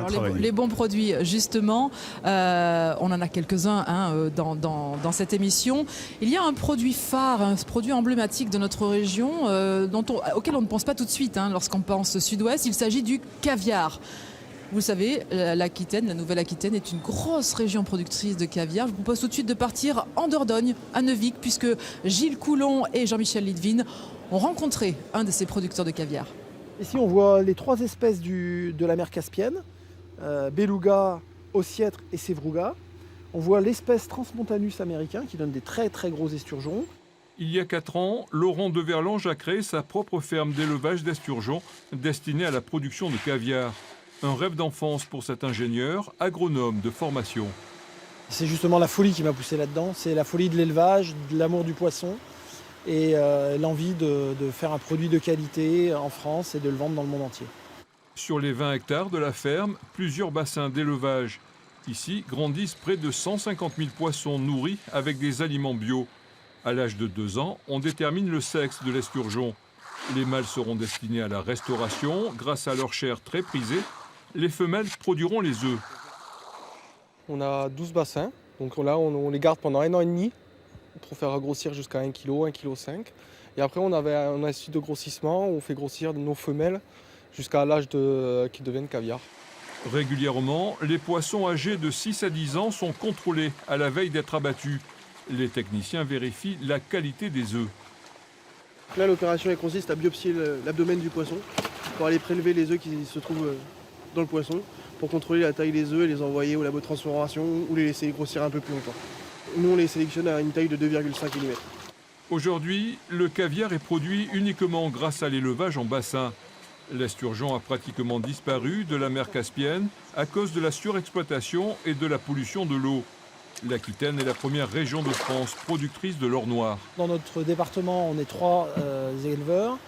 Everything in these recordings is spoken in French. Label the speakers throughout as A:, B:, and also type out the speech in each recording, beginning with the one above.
A: Alors
B: travailler.
A: les bons produits, justement, on en a quelques-uns dans cette émission. Il y a un produit phare, un produit emblématique de notre région auquel on ne pense pas tout de suite lorsqu'on pense sud-ouest. Il s'agit du caviar. Vous savez, l'Aquitaine, la Nouvelle-Aquitaine est une grosse région productrice de caviar. Je vous propose tout de suite de partir en Dordogne, à Neuvic, puisque Gilles Coulon et Jean-Michel Litvin ont rencontré un de ces producteurs de caviar.
C: Ici, on voit les trois espèces de la mer Caspienne, Beluga, Ossiètre et Sevruga. On voit l'espèce Transmontanus américain qui donne des très très gros esturgeons.
D: Il y a 4 ans, Laurent Deverlange a créé sa propre ferme d'élevage d'esturgeons destinée à la production de caviar. Un rêve d'enfance pour cet ingénieur, agronome de formation.
C: C'est justement la folie qui m'a poussé là-dedans. C'est la folie de l'élevage, de l'amour du poisson et l'envie de faire un produit de qualité en France et de le vendre dans le monde entier.
D: Sur les 20 hectares de la ferme, plusieurs bassins d'élevage. Ici grandissent près de 150 000 poissons nourris avec des aliments bio. À l'âge de 2 ans, on détermine le sexe de l'esturgeon. Les mâles seront destinés à la restauration grâce à leur chair très prisée. Les femelles produiront les œufs.
E: On a 12 bassins, donc là on les garde pendant 1 an et demi pour faire grossir jusqu'à 1 kg, 1,5 kg. Et après on a un suite de grossissement où on fait grossir nos femelles jusqu'à l'âge qu'ils deviennent caviar.
D: Régulièrement, les poissons âgés de 6 à 10 ans sont contrôlés à la veille d'être abattus. Les techniciens vérifient la qualité des œufs.
F: Là, l'opération consiste à biopsier l'abdomen du poisson pour aller prélever les œufs qui se trouvent dans le poisson pour contrôler la taille des œufs et les envoyer au labo de transformation ou les laisser grossir un peu plus longtemps. Nous, on les sélectionne à une taille de 2,5 mm.
D: Aujourd'hui, le caviar est produit uniquement grâce à l'élevage en bassin. L'esturgeon a pratiquement disparu de la mer Caspienne à cause de la surexploitation et de la pollution de l'eau. L'Aquitaine est la première région de France productrice de l'or noir.
C: Dans notre département, on est 3 éleveurs.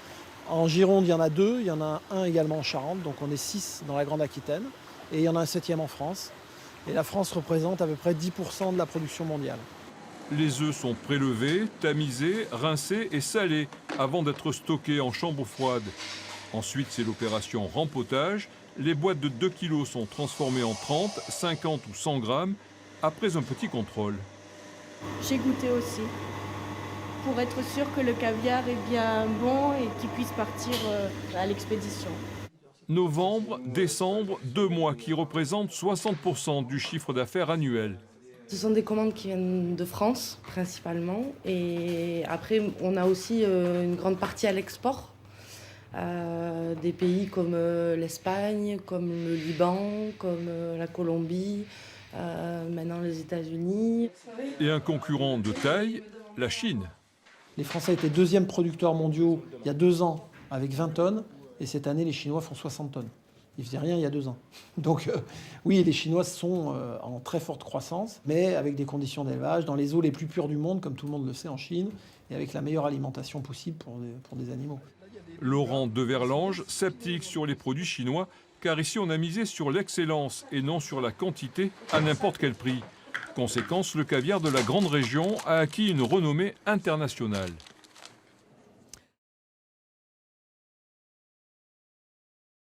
C: En Gironde, il y en a 2, il y en a un également en Charente, donc on est 6 dans la Grande Aquitaine. Et il y en a un 7e en France. Et la France représente à peu près 10% de la production mondiale.
D: Les œufs sont prélevés, tamisés, rincés et salés avant d'être stockés en chambre froide. Ensuite, c'est l'opération rempotage. Les boîtes de 2 kg sont transformées en 30, 50 ou 100 grammes après un petit contrôle.
G: J'ai goûté aussi, pour être sûr que le caviar est bien bon et qu'il puisse partir à l'expédition.
D: Novembre, décembre, 2 mois qui représentent 60% du chiffre d'affaires annuel.
H: Ce sont des commandes qui viennent de France, principalement. Et après, on a aussi une grande partie à l'export. Des pays comme l'Espagne, comme le Liban, comme la Colombie, maintenant les États-Unis.
D: Et un concurrent de taille, la Chine.
C: Les Français étaient 2e producteurs mondiaux il y a 2 ans avec 20 tonnes. Et cette année, les Chinois font 60 tonnes. Ils ne faisaient rien il y a 2 ans. Donc oui, les Chinois sont en très forte croissance, mais avec des conditions d'élevage dans les eaux les plus pures du monde, comme tout le monde le sait en Chine, et avec la meilleure alimentation possible pour des animaux.
D: Laurent Deverlange, sceptique sur les produits chinois, car ici on a misé sur l'excellence et non sur la quantité à n'importe quel prix. Conséquence, le caviar de la grande région a acquis une renommée internationale.